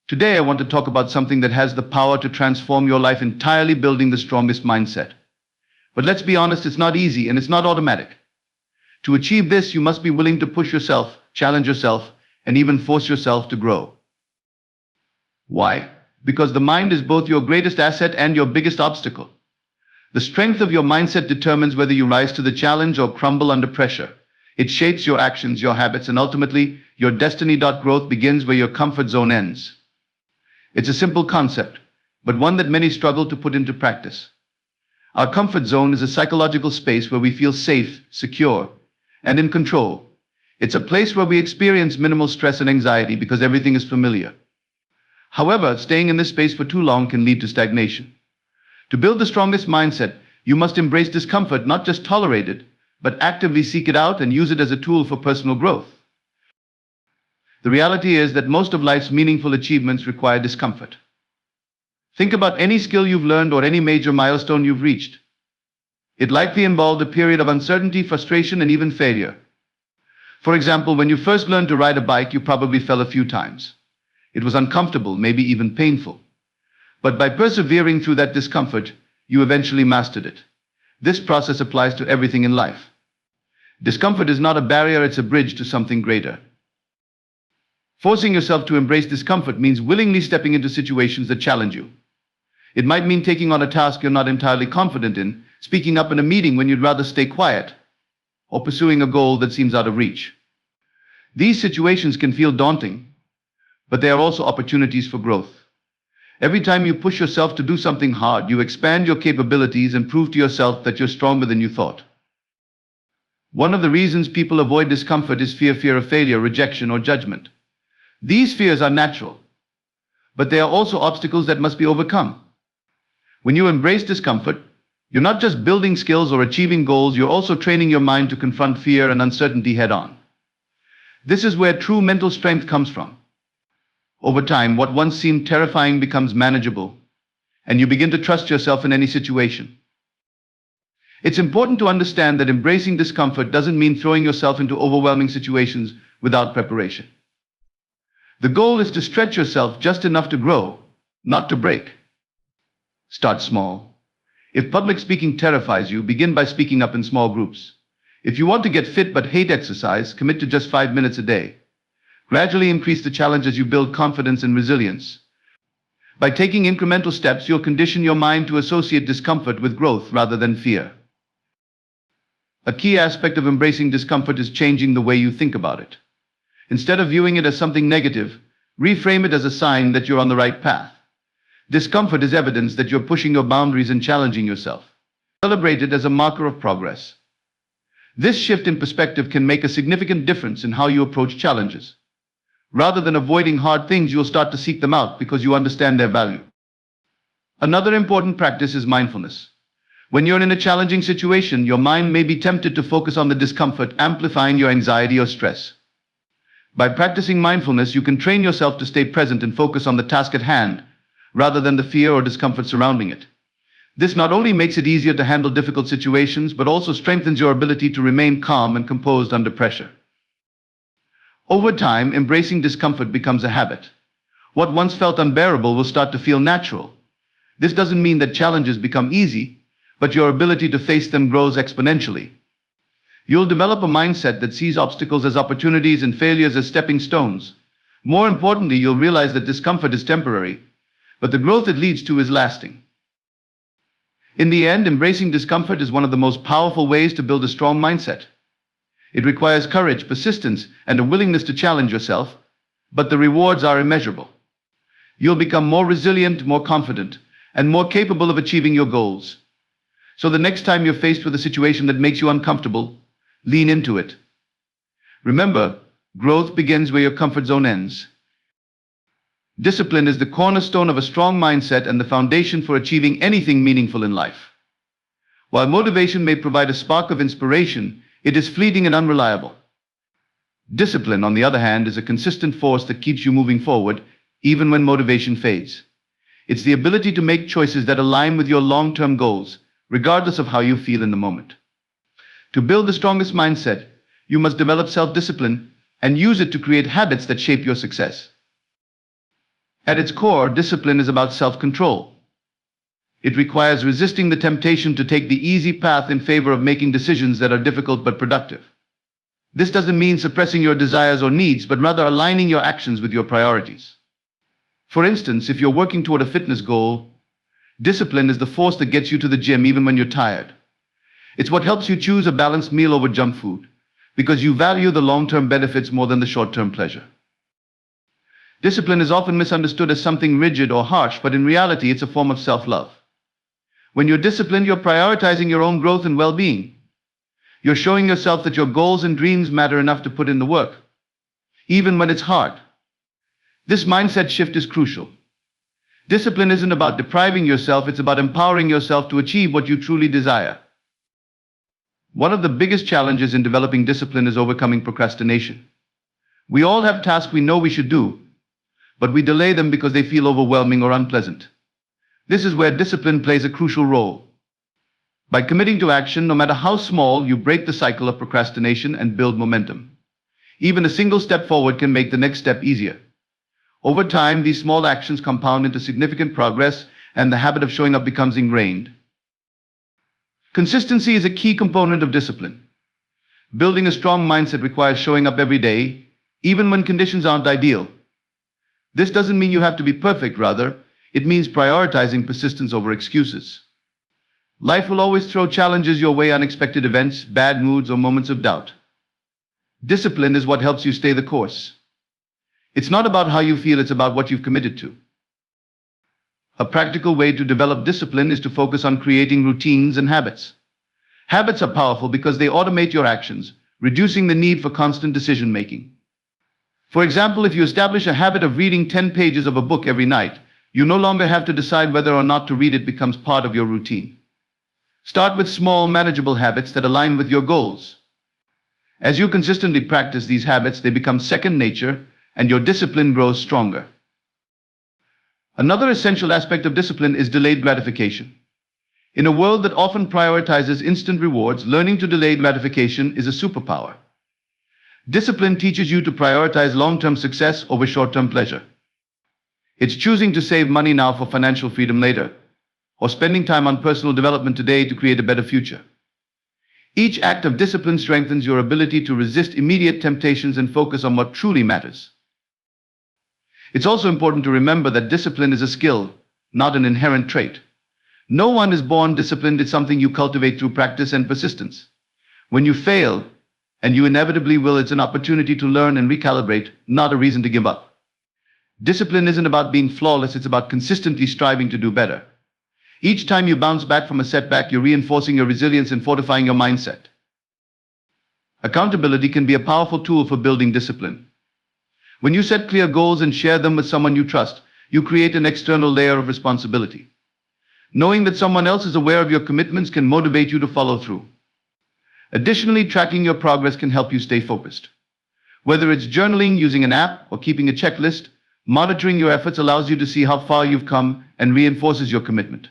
Today, I want to talk about something that has the power to transform your life entirely, building the strongest mindset. But let's be honest, it's not easy and it's not automatic. To achieve this, you must be willing to push yourself, challenge yourself, and even force yourself to grow. Why? Because the mind is both your greatest asset and your biggest obstacle. The strength of your mindset determines whether you rise to the challenge or crumble under pressure. It shapes your actions, your habits, and ultimately, your destiny. Growth begins where your comfort zone ends. It's a simple concept, but one that many struggle to put into practice. Our comfort zone is a psychological space where we feel safe, secure, and in control. It's a place where we experience minimal stress and anxiety because everything is familiar. However, staying in this space for too long can lead to stagnation. To build the strongest mindset, you must embrace discomfort, not just tolerate it, but actively seek it out and use it as a tool for personal growth. The reality is that most of life's meaningful achievements require discomfort. Think about any skill you've learned or any major milestone you've reached. It likely involved a period of uncertainty, frustration, and even failure. For example, when you first learned to ride a bike, you probably fell a few times. It was uncomfortable, maybe even painful. But by persevering through that discomfort, you eventually mastered it. This process applies to everything in life. Discomfort is not a barrier, it's a bridge to something greater. Forcing yourself to embrace discomfort means willingly stepping into situations that challenge you. It might mean taking on a task you're not entirely confident in, speaking up in a meeting when you'd rather stay quiet, or pursuing a goal that seems out of reach. These situations can feel daunting, but they are also opportunities for growth. Every time you push yourself to do something hard, you expand your capabilities and prove to yourself that you're stronger than you thought. One of the reasons people avoid discomfort is fear of failure, rejection, or judgment. These fears are natural, but they are also obstacles that must be overcome. When you embrace discomfort, you're not just building skills or achieving goals, you're also training your mind to confront fear and uncertainty head on. This is where true mental strength comes from. Over time, what once seemed terrifying becomes manageable, and you begin to trust yourself in any situation. It's important to understand that embracing discomfort doesn't mean throwing yourself into overwhelming situations without preparation. The goal is to stretch yourself just enough to grow, not to break. Start small. If public speaking terrifies you, begin by speaking up in small groups. If you want to get fit but hate exercise, commit to just 5 minutes a day. Gradually increase the challenge as you build confidence and resilience. By taking incremental steps, you'll condition your mind to associate discomfort with growth rather than fear. A key aspect of embracing discomfort is changing the way you think about it. Instead of viewing it as something negative, reframe it as a sign that you're on the right path. Discomfort is evidence that you're pushing your boundaries and challenging yourself. Celebrate it as a marker of progress. This shift in perspective can make a significant difference in how you approach challenges. Rather than avoiding hard things, you'll start to seek them out because you understand their value. Another important practice is mindfulness. When you're in a challenging situation, your mind may be tempted to focus on the discomfort, amplifying your anxiety or stress. By practicing mindfulness, you can train yourself to stay present and focus on the task at hand, rather than the fear or discomfort surrounding it. This not only makes it easier to handle difficult situations, but also strengthens your ability to remain calm and composed under pressure. Over time, embracing discomfort becomes a habit. What once felt unbearable will start to feel natural. This doesn't mean that challenges become easy, but your ability to face them grows exponentially. You'll develop a mindset that sees obstacles as opportunities and failures as stepping stones. More importantly, you'll realize that discomfort is temporary, but the growth it leads to is lasting. In the end, embracing discomfort is one of the most powerful ways to build a strong mindset. It requires courage, persistence, and a willingness to challenge yourself, but the rewards are immeasurable. You'll become more resilient, more confident, and more capable of achieving your goals. So the next time you're faced with a situation that makes you uncomfortable, lean into it. Remember, growth begins where your comfort zone ends. Discipline is the cornerstone of a strong mindset and the foundation for achieving anything meaningful in life. While motivation may provide a spark of inspiration, it is fleeting and unreliable. Discipline, on the other hand, is a consistent force that keeps you moving forward, even when motivation fades. It's the ability to make choices that align with your long-term goals, regardless of how you feel in the moment. To build the strongest mindset, you must develop self-discipline and use it to create habits that shape your success. At its core, discipline is about self-control. It requires resisting the temptation to take the easy path in favor of making decisions that are difficult but productive. This doesn't mean suppressing your desires or needs, but rather aligning your actions with your priorities. For instance, if you're working toward a fitness goal, discipline is the force that gets you to the gym even when you're tired. It's what helps you choose a balanced meal over junk food, because you value the long-term benefits more than the short-term pleasure. Discipline is often misunderstood as something rigid or harsh, but in reality, it's a form of self-love. When you're disciplined, you're prioritizing your own growth and well-being. You're showing yourself that your goals and dreams matter enough to put in the work, even when it's hard. This mindset shift is crucial. Discipline isn't about depriving yourself, it's about empowering yourself to achieve what you truly desire. One of the biggest challenges in developing discipline is overcoming procrastination. We all have tasks we know we should do, but we delay them because they feel overwhelming or unpleasant. This is where discipline plays a crucial role. By committing to action, no matter how small, you break the cycle of procrastination and build momentum. Even a single step forward can make the next step easier. Over time, these small actions compound into significant progress, and the habit of showing up becomes ingrained. Consistency is a key component of discipline. Building a strong mindset requires showing up every day, even when conditions aren't ideal. This doesn't mean you have to be perfect, rather, it means prioritizing persistence over excuses. Life will always throw challenges your way, unexpected events, bad moods, or moments of doubt. Discipline is what helps you stay the course. It's not about how you feel, it's about what you've committed to. A practical way to develop discipline is to focus on creating routines and habits. Habits are powerful because they automate your actions, reducing the need for constant decision-making. For example, if you establish a habit of reading 10 pages of a book every night, you no longer have to decide whether or not to read it becomes part of your routine. Start with small, manageable habits that align with your goals. As you consistently practice these habits, they become second nature, and your discipline grows stronger. Another essential aspect of discipline is delayed gratification. In a world that often prioritizes instant rewards, learning to delay gratification is a superpower. Discipline teaches you to prioritize long-term success over short-term pleasure. It's choosing to save money now for financial freedom later, or spending time on personal development today to create a better future. Each act of discipline strengthens your ability to resist immediate temptations and focus on what truly matters. It's also important to remember that discipline is a skill, not an inherent trait. No one is born disciplined, it's something you cultivate through practice and persistence. When you fail, and you inevitably will, it's an opportunity to learn and recalibrate, not a reason to give up. Discipline isn't about being flawless, it's about consistently striving to do better. Each time you bounce back from a setback, you're reinforcing your resilience and fortifying your mindset. Accountability can be a powerful tool for building discipline. When you set clear goals and share them with someone you trust, you create an external layer of responsibility. Knowing that someone else is aware of your commitments can motivate you to follow through. Additionally, tracking your progress can help you stay focused. Whether it's journaling, using an app, or keeping a checklist, monitoring your efforts allows you to see how far you've come and reinforces your commitment.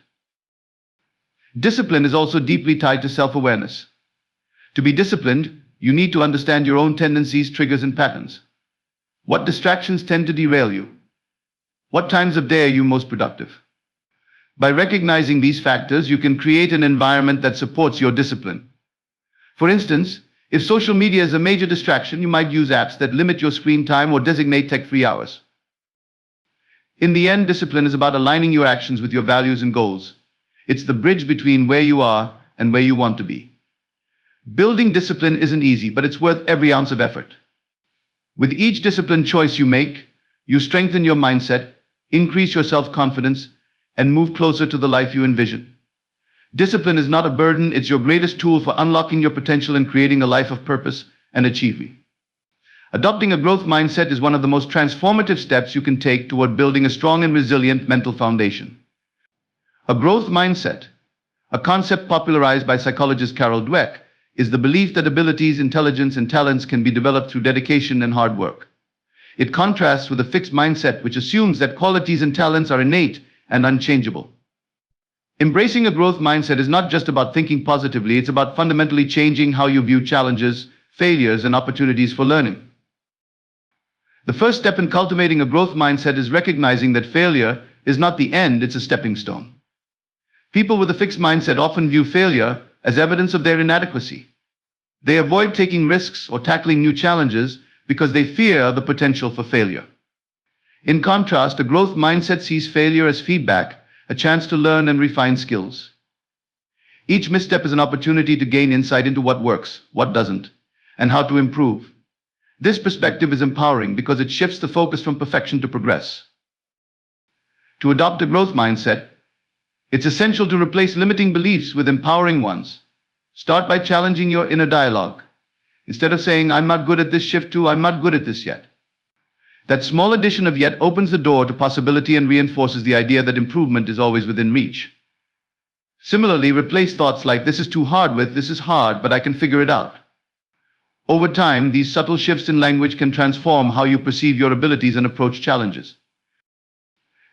Discipline is also deeply tied to self-awareness. To be disciplined, you need to understand your own tendencies, triggers, and patterns. What distractions tend to derail you? What times of day are you most productive? By recognizing these factors, you can create an environment that supports your discipline. For instance, if social media is a major distraction, you might use apps that limit your screen time or designate tech-free hours. In the end, discipline is about aligning your actions with your values and goals. It's the bridge between where you are and where you want to be. Building discipline isn't easy, but it's worth every ounce of effort. With each disciplined choice you make, you strengthen your mindset, increase your self-confidence, and move closer to the life you envision. Discipline is not a burden, it's your greatest tool for unlocking your potential and creating a life of purpose and achievement. Adopting a growth mindset is one of the most transformative steps you can take toward building a strong and resilient mental foundation. A growth mindset, a concept popularized by psychologist Carol Dweck, is the belief that abilities, intelligence, and talents can be developed through dedication and hard work. It contrasts with a fixed mindset which assumes that qualities and talents are innate and unchangeable. Embracing a growth mindset is not just about thinking positively, it's about fundamentally changing how you view challenges, failures, and opportunities for learning. The first step in cultivating a growth mindset is recognizing that failure is not the end, it's a stepping stone. People with a fixed mindset often view failure as evidence of their inadequacy. They avoid taking risks or tackling new challenges because they fear the potential for failure. In contrast, a growth mindset sees failure as feedback, a chance to learn and refine skills. Each misstep is an opportunity to gain insight into what works, what doesn't, and how to improve. This perspective is empowering because it shifts the focus from perfection to progress. To adopt a growth mindset, it's essential to replace limiting beliefs with empowering ones. Start by challenging your inner dialogue. Instead of saying, "I'm not good at this," shift to, "I'm not good at this yet." That small addition of "yet" opens the door to possibility and reinforces the idea that improvement is always within reach. Similarly, replace thoughts like, "This is too hard" with, "This is hard, but I can figure it out." Over time, these subtle shifts in language can transform how you perceive your abilities and approach challenges.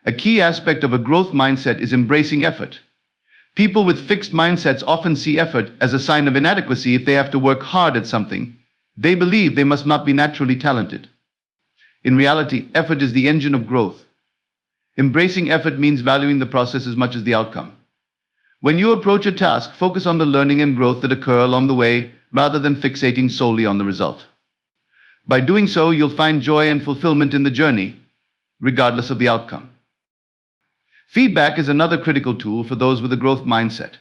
A key aspect of a growth mindset is embracing effort. People with fixed mindsets often see effort as a sign of inadequacy. If they have to work hard at something, they believe they must not be naturally talented. In reality, effort is the engine of growth. Embracing effort means valuing the process as much as the outcome. When you approach a task, focus on the learning and growth that occur along the way rather than fixating solely on the result. By doing so, you'll find joy and fulfillment in the journey, regardless of the outcome. Feedback is another critical tool for those with a growth mindset.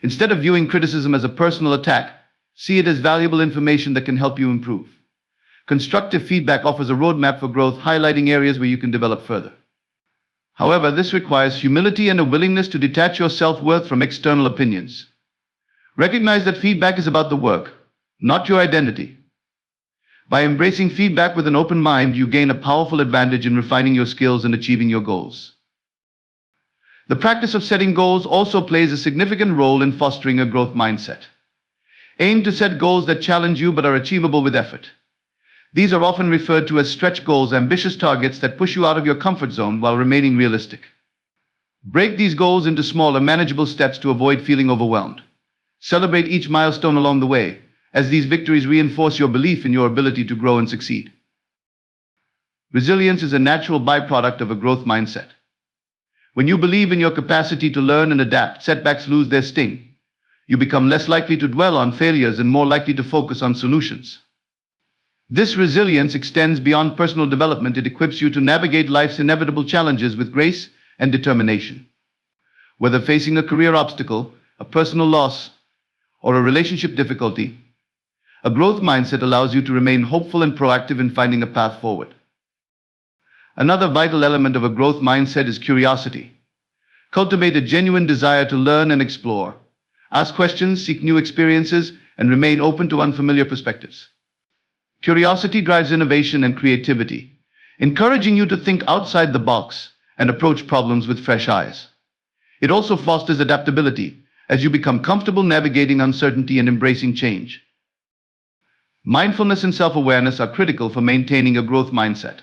Instead of viewing criticism as a personal attack, see it as valuable information that can help you improve. Constructive feedback offers a roadmap for growth, highlighting areas where you can develop further. However, this requires humility and a willingness to detach your self-worth from external opinions. Recognize that feedback is about the work, not your identity. By embracing feedback with an open mind, you gain a powerful advantage in refining your skills and achieving your goals. The practice of setting goals also plays a significant role in fostering a growth mindset. Aim to set goals that challenge you but are achievable with effort. These are often referred to as stretch goals, ambitious targets that push you out of your comfort zone while remaining realistic. Break these goals into smaller, manageable steps to avoid feeling overwhelmed. Celebrate each milestone along the way, as these victories reinforce your belief in your ability to grow and succeed. Resilience is a natural byproduct of a growth mindset. When you believe in your capacity to learn and adapt, setbacks lose their sting. You become less likely to dwell on failures and more likely to focus on solutions. This resilience extends beyond personal development. It equips you to navigate life's inevitable challenges with grace and determination. Whether facing a career obstacle, a personal loss, or a relationship difficulty, a growth mindset allows you to remain hopeful and proactive in finding a path forward. Another vital element of a growth mindset is curiosity. Cultivate a genuine desire to learn and explore. Ask questions, seek new experiences, and remain open to unfamiliar perspectives. Curiosity drives innovation and creativity, encouraging you to think outside the box and approach problems with fresh eyes. It also fosters adaptability, as you become comfortable navigating uncertainty and embracing change. Mindfulness and self-awareness are critical for maintaining a growth mindset.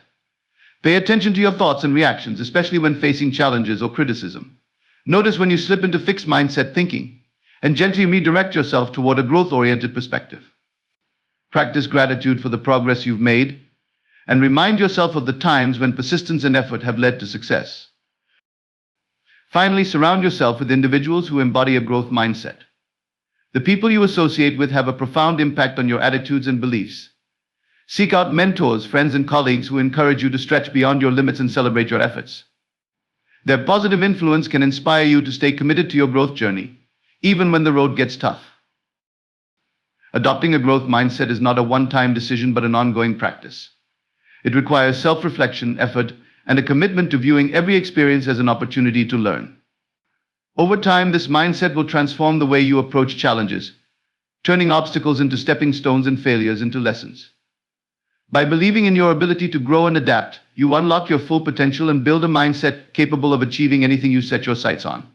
Pay attention to your thoughts and reactions, especially when facing challenges or criticism. Notice when you slip into fixed mindset thinking, and gently redirect yourself toward a growth-oriented perspective. Practice gratitude for the progress you've made, and remind yourself of the times when persistence and effort have led to success. Finally, surround yourself with individuals who embody a growth mindset. The people you associate with have a profound impact on your attitudes and beliefs. Seek out mentors, friends, and colleagues who encourage you to stretch beyond your limits and celebrate your efforts. Their positive influence can inspire you to stay committed to your growth journey, even when the road gets tough. Adopting a growth mindset is not a one-time decision but an ongoing practice. It requires self-reflection, effort, and a commitment to viewing every experience as an opportunity to learn. Over time, this mindset will transform the way you approach challenges, turning obstacles into stepping stones and failures into lessons. By believing in your ability to grow and adapt, you unlock your full potential and build a mindset capable of achieving anything you set your sights on.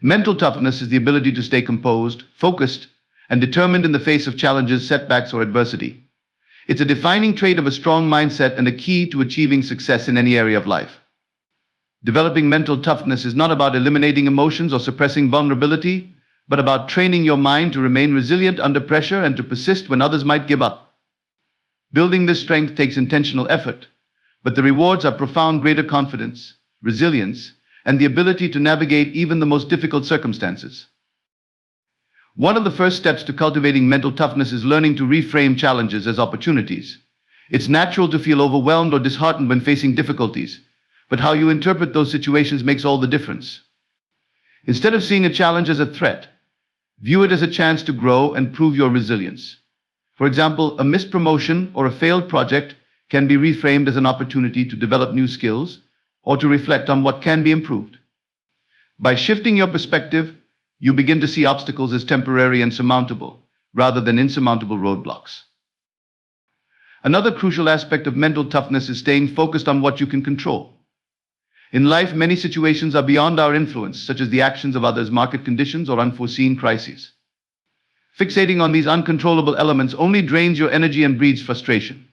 Mental toughness is the ability to stay composed, focused, and determined in the face of challenges, setbacks, or adversity. It's a defining trait of a strong mindset and a key to achieving success in any area of life. Developing mental toughness is not about eliminating emotions or suppressing vulnerability, but about training your mind to remain resilient under pressure and to persist when others might give up. Building this strength takes intentional effort, but the rewards are profound greater confidence, resilience, and the ability to navigate even the most difficult circumstances. One of the first steps to cultivating mental toughness is learning to reframe challenges as opportunities. It's natural to feel overwhelmed or disheartened when facing difficulties, but how you interpret those situations makes all the difference. Instead of seeing a challenge as a threat, view it as a chance to grow and prove your resilience. For example, a missed promotion or a failed project can be reframed as an opportunity to develop new skills or to reflect on what can be improved. By shifting your perspective, you begin to see obstacles as temporary and surmountable, rather than insurmountable roadblocks. Another crucial aspect of mental toughness is staying focused on what you can control. In life, many situations are beyond our influence, such as the actions of others, market conditions, or unforeseen crises. Fixating on these uncontrollable elements only drains your energy and breeds frustration.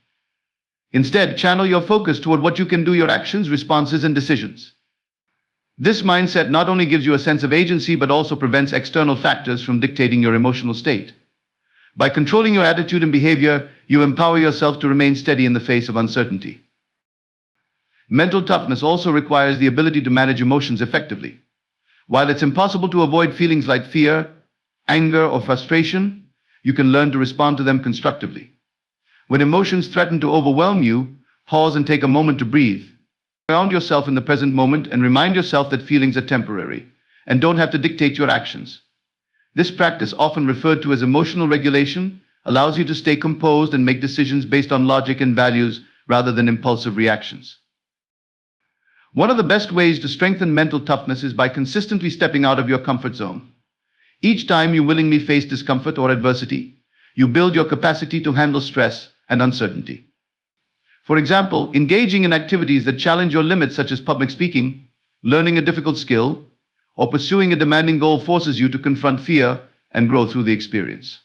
Instead, channel your focus toward what you can do, your actions, responses, and decisions. This mindset not only gives you a sense of agency, but also prevents external factors from dictating your emotional state. By controlling your attitude and behavior, you empower yourself to remain steady in the face of uncertainty. Mental toughness also requires the ability to manage emotions effectively. While it's impossible to avoid feelings like fear, anger, or frustration, you can learn to respond to them constructively. When emotions threaten to overwhelm you, pause and take a moment to breathe. Ground yourself in the present moment and remind yourself that feelings are temporary and don't have to dictate your actions. This practice, often referred to as emotional regulation, allows you to stay composed and make decisions based on logic and values rather than impulsive reactions. One of the best ways to strengthen mental toughness is by consistently stepping out of your comfort zone. Each time you willingly face discomfort or adversity, you build your capacity to handle stress and uncertainty. For example, engaging in activities that challenge your limits, such as public speaking, learning a difficult skill, or pursuing a demanding goal, forces you to confront fear and grow through the experience.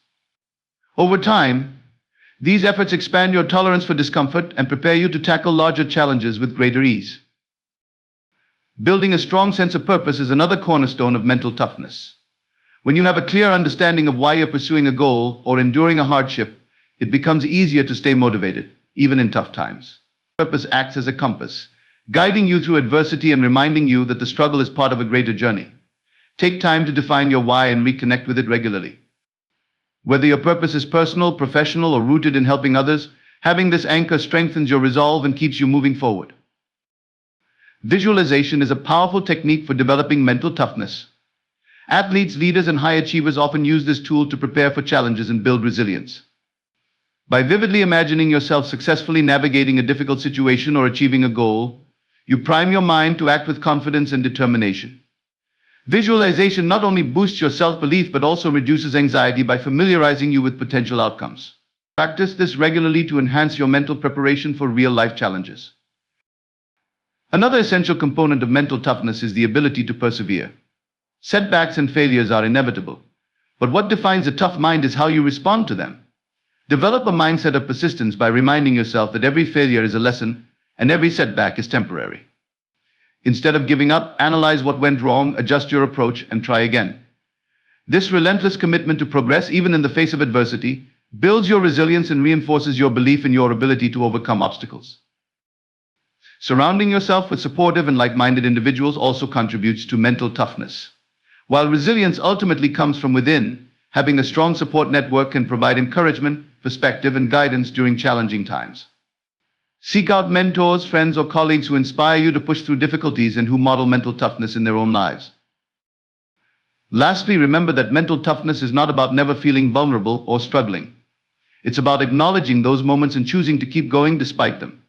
Over time, these efforts expand your tolerance for discomfort and prepare you to tackle larger challenges with greater ease. Building a strong sense of purpose is another cornerstone of mental toughness. When you have a clear understanding of why you're pursuing a goal or enduring a hardship, it becomes easier to stay motivated, even in tough times. Purpose acts as a compass, guiding you through adversity and reminding you that the struggle is part of a greater journey. Take time to define your why and reconnect with it regularly. Whether your purpose is personal, professional, or rooted in helping others, having this anchor strengthens your resolve and keeps you moving forward. Visualization is a powerful technique for developing mental toughness. Athletes, leaders, and high achievers often use this tool to prepare for challenges and build resilience. By vividly imagining yourself successfully navigating a difficult situation or achieving a goal, you prime your mind to act with confidence and determination. Visualization not only boosts your self-belief but also reduces anxiety by familiarizing you with potential outcomes. Practice this regularly to enhance your mental preparation for real-life challenges. Another essential component of mental toughness is the ability to persevere. Setbacks and failures are inevitable, but what defines a tough mind is how you respond to them. Develop a mindset of persistence by reminding yourself that every failure is a lesson and every setback is temporary. Instead of giving up, analyze what went wrong, adjust your approach, and try again. This relentless commitment to progress, even in the face of adversity, builds your resilience and reinforces your belief in your ability to overcome obstacles. Surrounding yourself with supportive and like-minded individuals also contributes to mental toughness. While resilience ultimately comes from within, having a strong support network can provide encouragement, perspective, and guidance during challenging times. Seek out mentors, friends, or colleagues who inspire you to push through difficulties and who model mental toughness in their own lives. Lastly, remember that mental toughness is not about never feeling vulnerable or struggling. It's about acknowledging those moments and choosing to keep going despite them.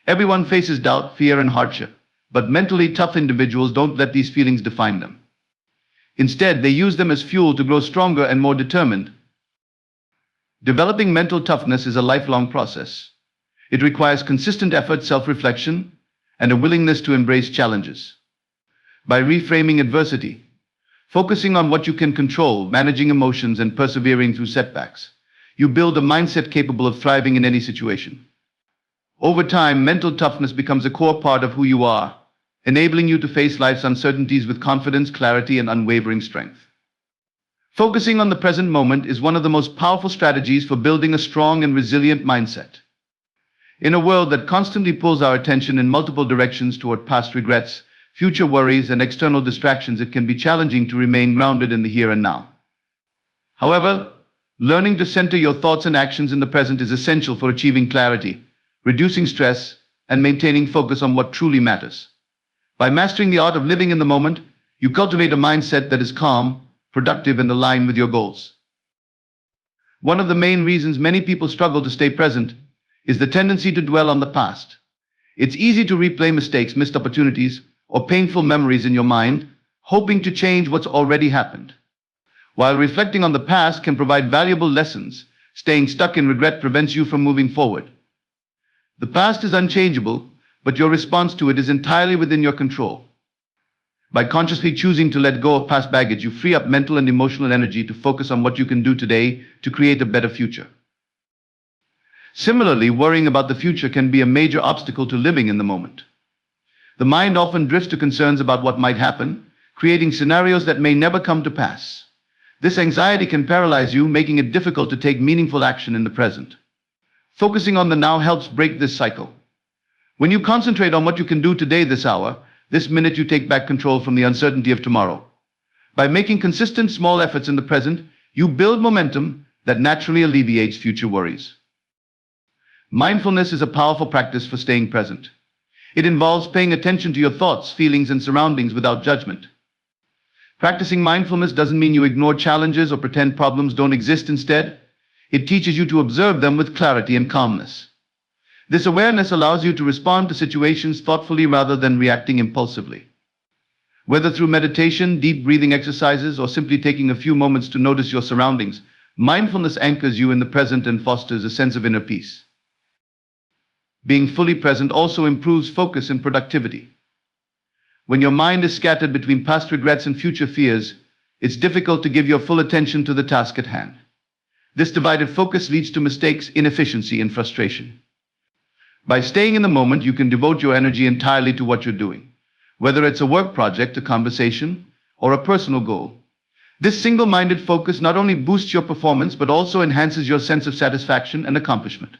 Everyone faces doubt, fear, and hardship, but mentally tough individuals don't let these feelings define them. Instead, they use them as fuel to grow stronger and more determined. Developing mental toughness is a lifelong process. It requires consistent effort, self-reflection, and a willingness to embrace challenges. By reframing adversity, focusing on what you can control, managing emotions, and persevering through setbacks, you build a mindset capable of thriving in any situation. Over time, mental toughness becomes a core part of who you are, enabling you to face life's uncertainties with confidence, clarity, and unwavering strength. Focusing on the present moment is one of the most powerful strategies for building a strong and resilient mindset. In a world that constantly pulls our attention in multiple directions toward past regrets, future worries, and external distractions, it can be challenging to remain grounded in the here and now. However, learning to center your thoughts and actions in the present is essential for achieving clarity, reducing stress, and maintaining focus on what truly matters. By mastering the art of living in the moment, you cultivate a mindset that is calm, productive, and aligned with your goals. One of the main reasons many people struggle to stay present is the tendency to dwell on the past. It's easy to replay mistakes, missed opportunities, or painful memories in your mind, hoping to change what's already happened. While reflecting on the past can provide valuable lessons, staying stuck in regret prevents you from moving forward. The past is unchangeable, but your response to it is entirely within your control. By consciously choosing to let go of past baggage, you free up mental and emotional energy to focus on what you can do today to create a better future. Similarly, worrying about the future can be a major obstacle to living in the moment. The mind often drifts to concerns about what might happen, creating scenarios that may never come to pass. This anxiety can paralyze you, making it difficult to take meaningful action in the present. Focusing on the now helps break this cycle. When you concentrate on what you can do today, this hour, this minute, you take back control from the uncertainty of tomorrow. By making consistent small efforts in the present, you build momentum that naturally alleviates future worries. Mindfulness is a powerful practice for staying present. It involves paying attention to your thoughts, feelings, and surroundings without judgment. Practicing mindfulness doesn't mean you ignore challenges or pretend problems don't exist. Instead, it teaches you to observe them with clarity and calmness. This awareness allows you to respond to situations thoughtfully rather than reacting impulsively. Whether through meditation, deep breathing exercises, or simply taking a few moments to notice your surroundings, mindfulness anchors you in the present and fosters a sense of inner peace. Being fully present also improves focus and productivity. When your mind is scattered between past regrets and future fears, it's difficult to give your full attention to the task at hand. This divided focus leads to mistakes, inefficiency, and frustration. By staying in the moment, you can devote your energy entirely to what you're doing, whether it's a work project, a conversation, or a personal goal. This single-minded focus not only boosts your performance but also enhances your sense of satisfaction and accomplishment.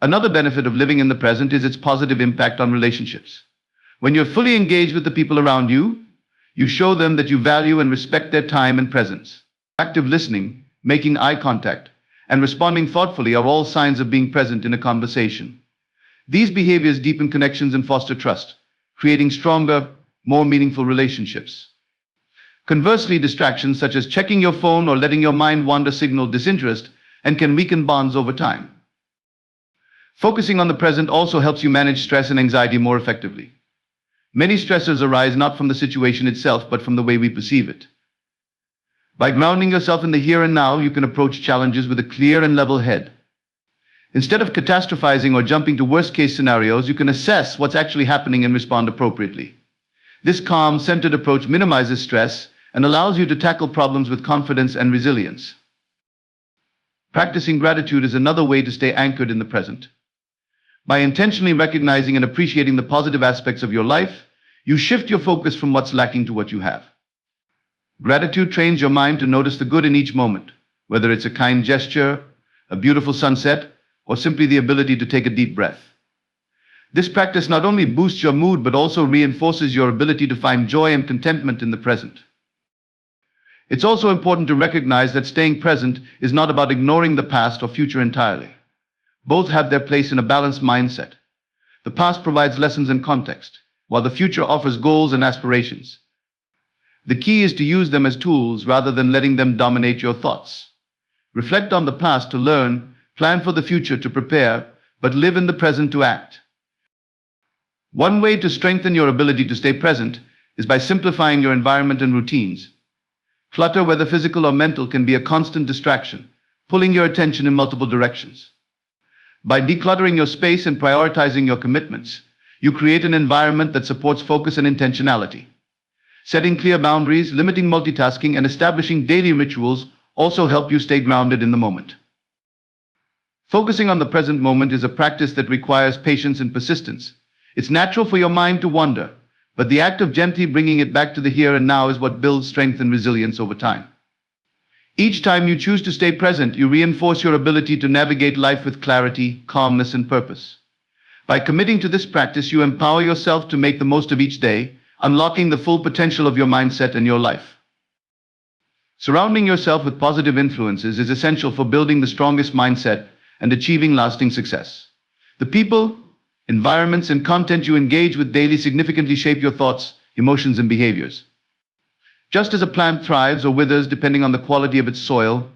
Another benefit of living in the present is its positive impact on relationships. When you're fully engaged with the people around you, you show them that you value and respect their time and presence. Active listening, making eye contact, and responding thoughtfully are all signs of being present in a conversation. These behaviors deepen connections and foster trust, creating stronger, more meaningful relationships. Conversely, distractions such as checking your phone or letting your mind wander signal disinterest and can weaken bonds over time. Focusing on the present also helps you manage stress and anxiety more effectively. Many stressors arise not from the situation itself, but from the way we perceive it. By grounding yourself in the here and now, you can approach challenges with a clear and level head. Instead of catastrophizing or jumping to worst-case scenarios, you can assess what's actually happening and respond appropriately. This calm, centered approach minimizes stress and allows you to tackle problems with confidence and resilience. Practicing gratitude is another way to stay anchored in the present. By intentionally recognizing and appreciating the positive aspects of your life, you shift your focus from what's lacking to what you have. Gratitude trains your mind to notice the good in each moment, whether it's a kind gesture, a beautiful sunset, or simply the ability to take a deep breath. This practice not only boosts your mood but also reinforces your ability to find joy and contentment in the present. It's also important to recognize that staying present is not about ignoring the past or future entirely. Both have their place in a balanced mindset. The past provides lessons and context, while the future offers goals and aspirations. The key is to use them as tools rather than letting them dominate your thoughts. Reflect on the past to learn, plan for the future to prepare, but live in the present to act. One way to strengthen your ability to stay present is by simplifying your environment and routines. Clutter, whether physical or mental, can be a constant distraction, pulling your attention in multiple directions. By decluttering your space and prioritizing your commitments, you create an environment that supports focus and intentionality. Setting clear boundaries, limiting multitasking, and establishing daily rituals also help you stay grounded in the moment. Focusing on the present moment is a practice that requires patience and persistence. It's natural for your mind to wander, but the act of gently bringing it back to the here and now is what builds strength and resilience over time. Each time you choose to stay present, you reinforce your ability to navigate life with clarity, calmness, and purpose. By committing to this practice, you empower yourself to make the most of each day, unlocking the full potential of your mindset and your life. Surrounding yourself with positive influences is essential for building the strongest mindset and achieving lasting success. The people, environments, and content you engage with daily significantly shape your thoughts, emotions, and behaviors. Just as a plant thrives or withers depending on the quality of its soil,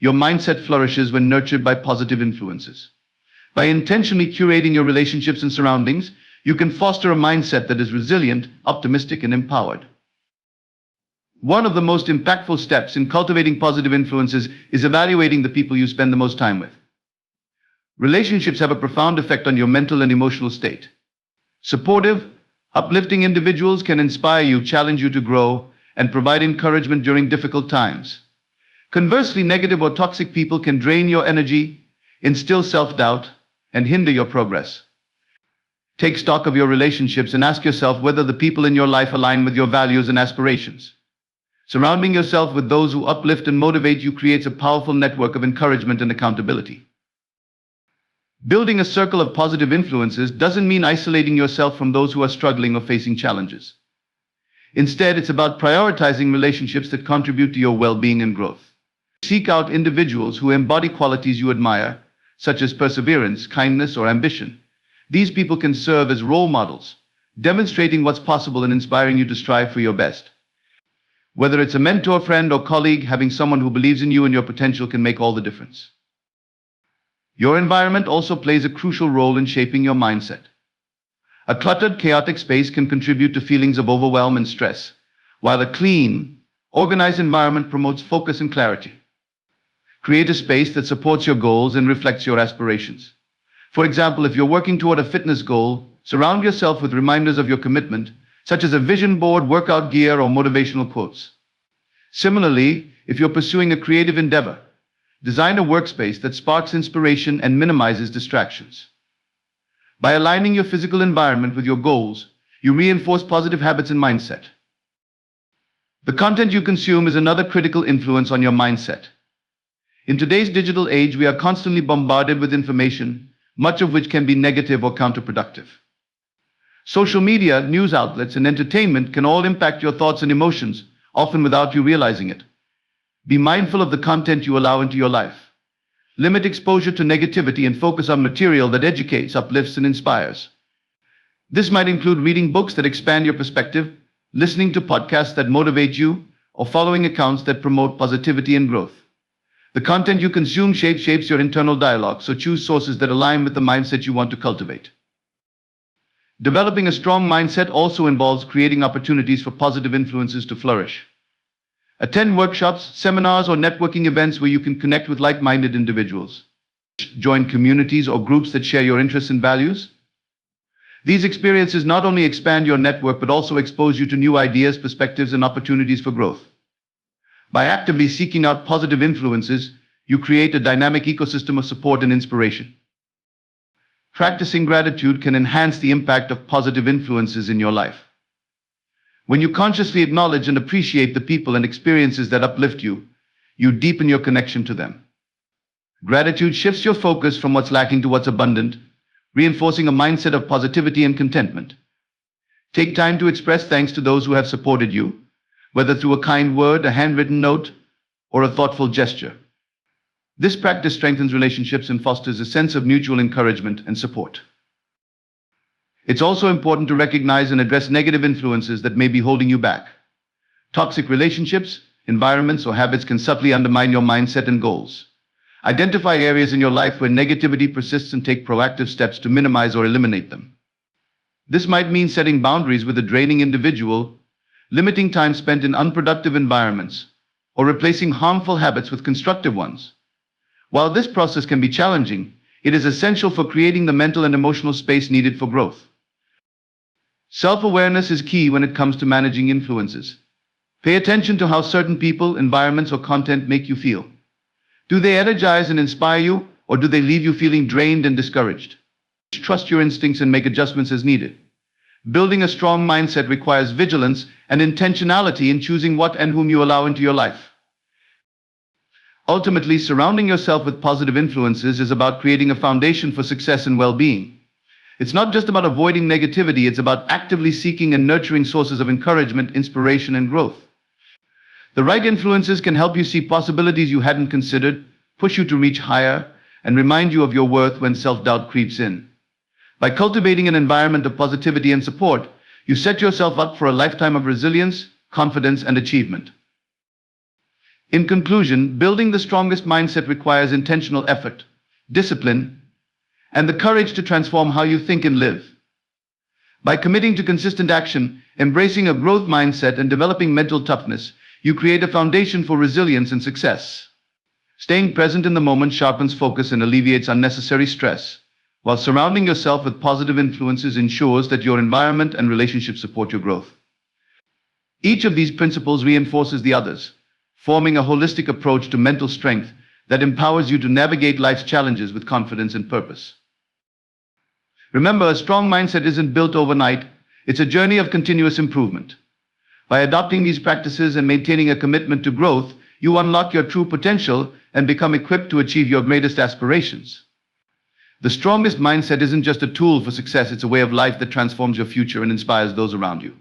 your mindset flourishes when nurtured by positive influences. By intentionally curating your relationships and surroundings, you can foster a mindset that is resilient, optimistic, and empowered. One of the most impactful steps in cultivating positive influences is evaluating the people you spend the most time with. Relationships have a profound effect on your mental and emotional state. Supportive, uplifting individuals can inspire you, challenge you to grow, and provide encouragement during difficult times. Conversely, negative or toxic people can drain your energy, instill self-doubt, and hinder your progress. Take stock of your relationships and ask yourself whether the people in your life align with your values and aspirations. Surrounding yourself with those who uplift and motivate you creates a powerful network of encouragement and accountability. Building a circle of positive influences doesn't mean isolating yourself from those who are struggling or facing challenges. Instead, it's about prioritizing relationships that contribute to your well-being and growth. Seek out individuals who embody qualities you admire, such as perseverance, kindness, or ambition. These people can serve as role models, demonstrating what's possible and inspiring you to strive for your best. Whether it's a mentor, friend, or colleague, having someone who believes in you and your potential can make all the difference. Your environment also plays a crucial role in shaping your mindset. A cluttered, chaotic space can contribute to feelings of overwhelm and stress, while a clean, organized environment promotes focus and clarity. Create a space that supports your goals and reflects your aspirations. For example, if you're working toward a fitness goal, surround yourself with reminders of your commitment, such as a vision board, workout gear, or motivational quotes. Similarly, if you're pursuing a creative endeavor, design a workspace that sparks inspiration and minimizes distractions. By aligning your physical environment with your goals, you reinforce positive habits and mindset. The content you consume is another critical influence on your mindset. In today's digital age, we are constantly bombarded with information, much of which can be negative or counterproductive. Social media, news outlets, and entertainment can all impact your thoughts and emotions, often without you realizing it. Be mindful of the content you allow into your life. Limit exposure to negativity and focus on material that educates, uplifts, and inspires. This might include reading books that expand your perspective, listening to podcasts that motivate you, or following accounts that promote positivity and growth. The content you consume shapes your internal dialogue, so choose sources that align with the mindset you want to cultivate. Developing a strong mindset also involves creating opportunities for positive influences to flourish. Attend workshops, seminars, or networking events where you can connect with like-minded individuals. Join communities or groups that share your interests and values. These experiences not only expand your network but also expose you to new ideas, perspectives, and opportunities for growth. By actively seeking out positive influences, you create a dynamic ecosystem of support and inspiration. Practicing gratitude can enhance the impact of positive influences in your life. When you consciously acknowledge and appreciate the people and experiences that uplift you, you deepen your connection to them. Gratitude shifts your focus from what's lacking to what's abundant, reinforcing a mindset of positivity and contentment. Take time to express thanks to those who have supported you, whether through a kind word, a handwritten note, or a thoughtful gesture. This practice strengthens relationships and fosters a sense of mutual encouragement and support. It's also important to recognize and address negative influences that may be holding you back. Toxic relationships, environments, or habits can subtly undermine your mindset and goals. Identify areas in your life where negativity persists and take proactive steps to minimize or eliminate them. This might mean setting boundaries with a draining individual, limiting time spent in unproductive environments, or replacing harmful habits with constructive ones. While this process can be challenging, it is essential for creating the mental and emotional space needed for growth. Self-awareness is key when it comes to managing influences. Pay attention to how certain people, environments, or content make you feel. Do they energize and inspire you, or do they leave you feeling drained and discouraged? Trust your instincts and make adjustments as needed. Building a strong mindset requires vigilance and intentionality in choosing what and whom you allow into your life. Ultimately, surrounding yourself with positive influences is about creating a foundation for success and well-being. It's not just about avoiding negativity, it's about actively seeking and nurturing sources of encouragement, inspiration, and growth. The right influences can help you see possibilities you hadn't considered, push you to reach higher, and remind you of your worth when self-doubt creeps in. By cultivating an environment of positivity and support, you set yourself up for a lifetime of resilience, confidence, and achievement. In conclusion, building the strongest mindset requires intentional effort, discipline, and the courage to transform how you think and live. By committing to consistent action, embracing a growth mindset, and developing mental toughness, you create a foundation for resilience and success. Staying present in the moment sharpens focus and alleviates unnecessary stress, while surrounding yourself with positive influences ensures that your environment and relationships support your growth. Each of these principles reinforces the others, forming a holistic approach to mental strength that empowers you to navigate life's challenges with confidence and purpose. Remember, a strong mindset isn't built overnight, it's a journey of continuous improvement. By adopting these practices and maintaining a commitment to growth, you unlock your true potential and become equipped to achieve your greatest aspirations. The strongest mindset isn't just a tool for success, it's a way of life that transforms your future and inspires those around you.